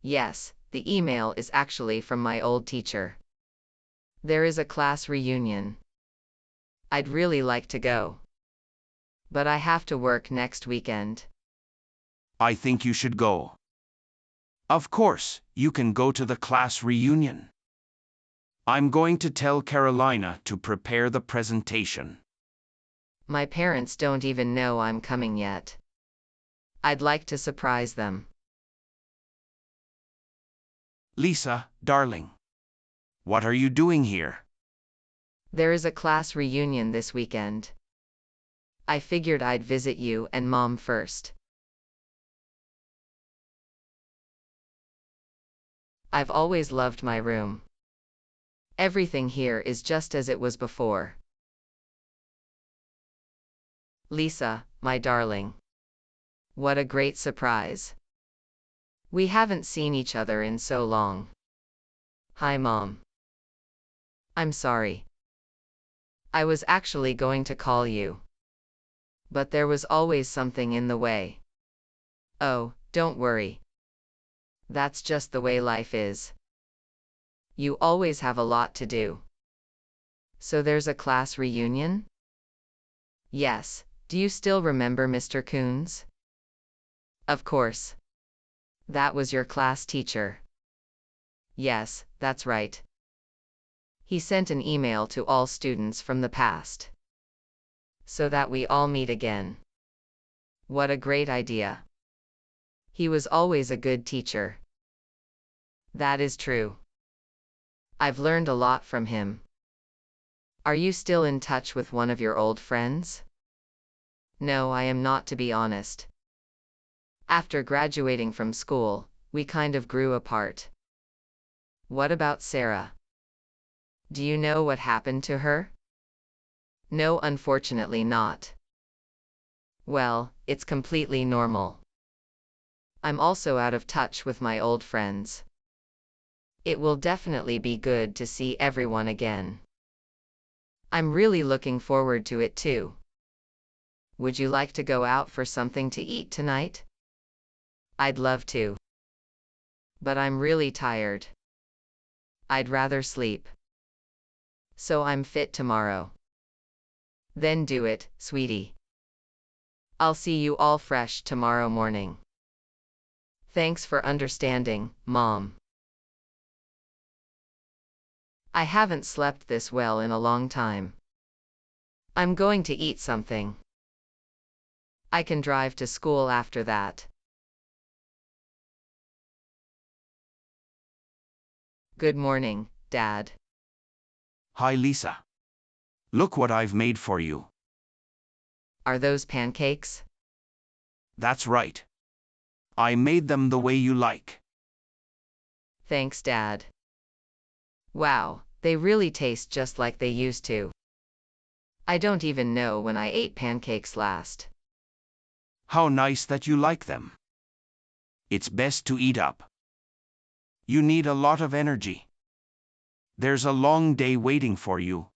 Yes, the email is actually from my old teacher. There is a class reunion. I'd really like to go. But I have to work next weekend. I think you should go. Of course, you can go to the class reunion. I'm going to tell Carolina to prepare the presentation. My parents don't even know I'm coming yet. I'd like to surprise them. Lisa, darling. What are you doing here? There is a class reunion this weekend. I figured I'd visit you and Mom first. I've always loved my room. Everything here is just as it was before. Lisa, my darling. What a great surprise. We haven't seen each other in so long. Hi, Mom. I'm sorry. I was actually going to call you. But there was always something in the way. Oh, don't worry. That's just the way life is. You always have a lot to do. So there's a class reunion? Yes. Do you still remember Mr. Coons? Of course. That was your class teacher. Yes, that's right. He sent an email to all students from the past. So that we all meet again. What a great idea. He was always a good teacher. That is true. I've learned a lot from him. Are you still in touch with one of your old friends? No, I am not, to be honest. After graduating from school, we kind of grew apart. What about Sarah? Do you know what happened to her? No, unfortunately not. Well, it's completely normal. I'm also out of touch with my old friends. It will definitely be good to see everyone again. I'm really looking forward to it too. Would you like to go out for something to eat tonight? I'd love to. But I'm really tired. I'd rather sleep. So I'm fit tomorrow. Then do it, sweetie. I'll see you all fresh tomorrow morning. Thanks for understanding, Mom. I haven't slept this well in a long time. I'm going to eat something. I can drive to school after that. Good morning, Dad. Hi, Lisa. Look what I've made for you. Are those pancakes? That's right. I made them the way you like. Thanks, Dad. Wow, they really taste just like they used to. I don't even know when I ate pancakes last. How nice that you like them. It's best to eat up. You need a lot of energy. There's a long day waiting for you.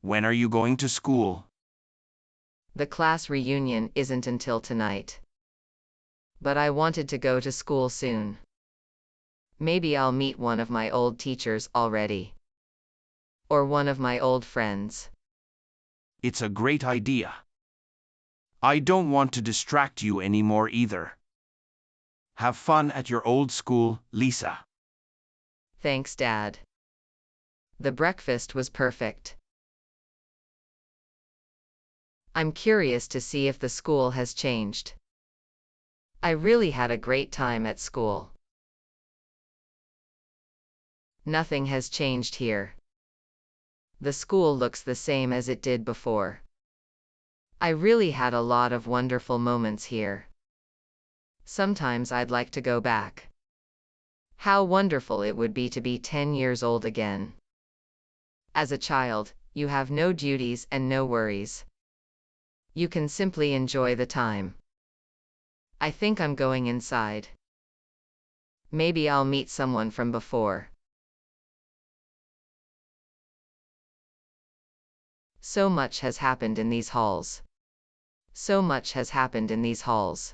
When are you going to school? The class reunion isn't until tonight. But I wanted to go to school soon. Maybe I'll meet one of my old teachers already. Or one of my old friends. It's a great idea. I don't want to distract you anymore either. Have fun at your old school, Lisa. Thanks, Dad. The breakfast was perfect. I'm curious to see if the school has changed. I really had a great time at school. Nothing has changed here. The school looks the same as it did before. I really had a lot of wonderful moments here. Sometimes I'd like to go back. How wonderful it would be to be 10 years old again. As a child, you have no duties and no worries. You can simply enjoy the time. I think I'm going inside. Maybe I'll meet someone from before. So much has happened in these halls. So much has happened in these halls.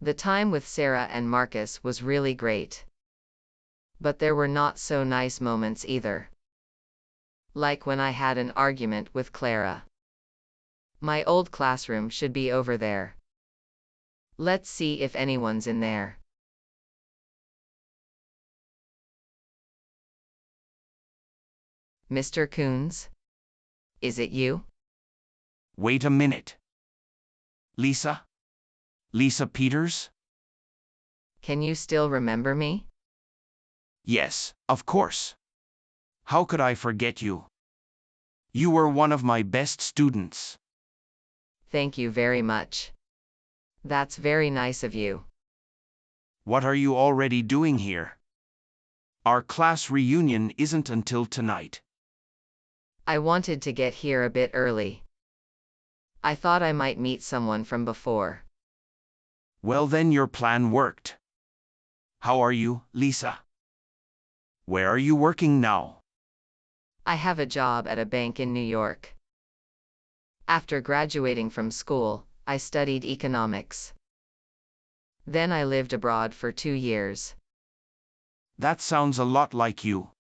The time with Sarah and Marcus was really great. But there were not so nice moments either. Like when I had an argument with Clara. My old classroom should be over there. Let's see if anyone's in there. Mr. Coons? Is it you? Wait a minute. Lisa? Lisa Peters? Can you still remember me? Yes, of course. How could I forget you? You were one of my best students. Thank you very much. That's very nice of you. What are you already doing here? Our class reunion isn't until tonight. I wanted to get here a bit early. I thought I might meet someone from before. Well, then your plan worked. How are you, Lisa? Where are you working now? I have a job at a bank in New York. After graduating from school, I studied economics. Then I lived abroad for 2 years. That sounds a lot like you.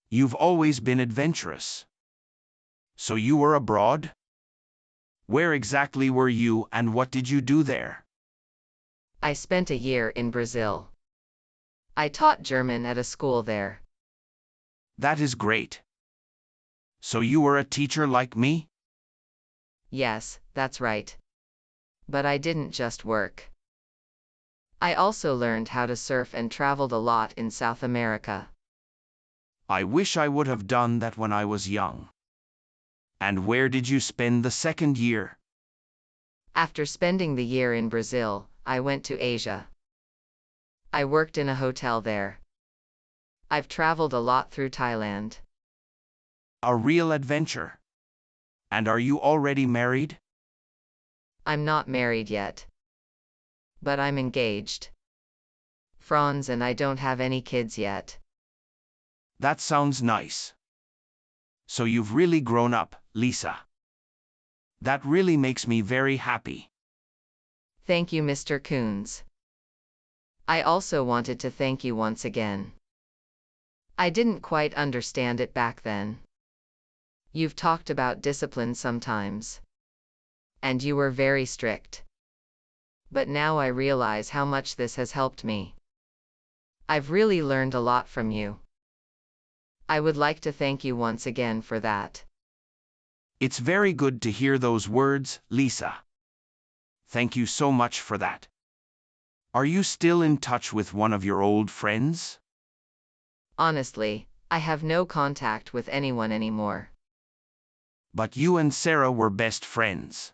You've always been adventurous. So you were abroad? Where exactly were you and what did you do there? I spent a year in Brazil. I taught German at a school there. That is great. So you were a teacher like me? Yes, that's right. But I didn't just work. I also learned how to surf and traveled a lot in South America. I wish I would have done that when I was young. And where did you spend the second year? After spending the year in Brazil, I went to Asia. I worked in a hotel there. I've traveled a lot through Thailand. A real adventure. And are you already married? I'm not married yet. But I'm engaged. Franz and I don't have any kids yet. That sounds nice. So you've really grown up, Lisa. That really makes me very happy. Thank you, Mr. Coons. I also wanted to thank you once again. I didn't quite understand it back then. You've talked about discipline sometimes. And you were very strict. But now I realize how much this has helped me. I've really learned a lot from you. I would like to thank you once again for that. It's very good to hear those words, Lisa. Thank you so much for that. Are you still in touch with one of your old friends? Honestly, I have no contact with anyone anymore. But you and Sarah were best friends.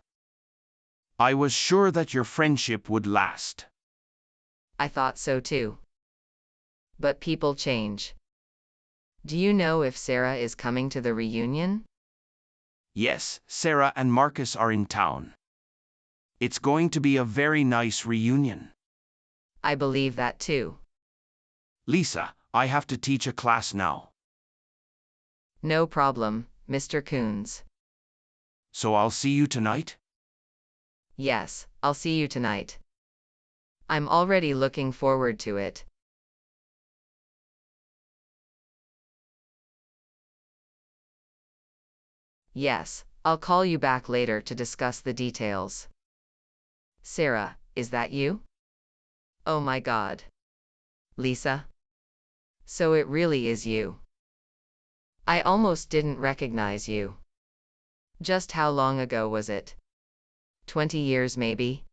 I was sure that your friendship would last. I thought so too. But people change. Do you know if Sarah is coming to the reunion? Yes, Sarah and Marcus are in town. It's going to be a very nice reunion. I believe that too. Lisa, I have to teach a class now. No problem, Mr. Coons. So I'll see you tonight? Yes, I'll see you tonight. I'm already looking forward to it. Yes, I'll call you back later to discuss the details. Sarah, is that you? Oh my God. Lisa? So it really is you. I almost didn't recognize you. Just how long ago was it? 20 years maybe?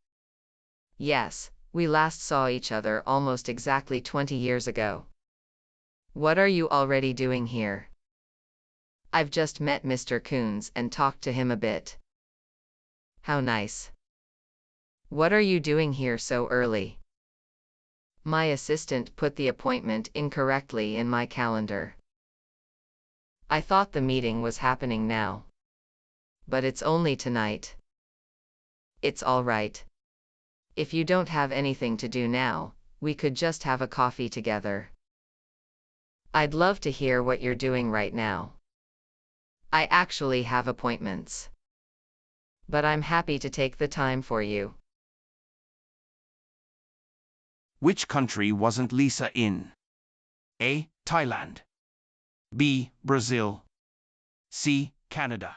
Yes, we last saw each other almost exactly 20 years ago. What are you already doing here? I've just met Mr. Coons and talked to him a bit. How nice. What are you doing here so early? My assistant put the appointment incorrectly in my calendar. I thought the meeting was happening now. But it's only tonight. It's all right. If you don't have anything to do now, we could just have a coffee together. I'd love to hear what you're doing right now. I actually have appointments. But I'm happy to take the time for you. Which country wasn't Lisa in? A. Thailand. B. Brazil. C. Canada.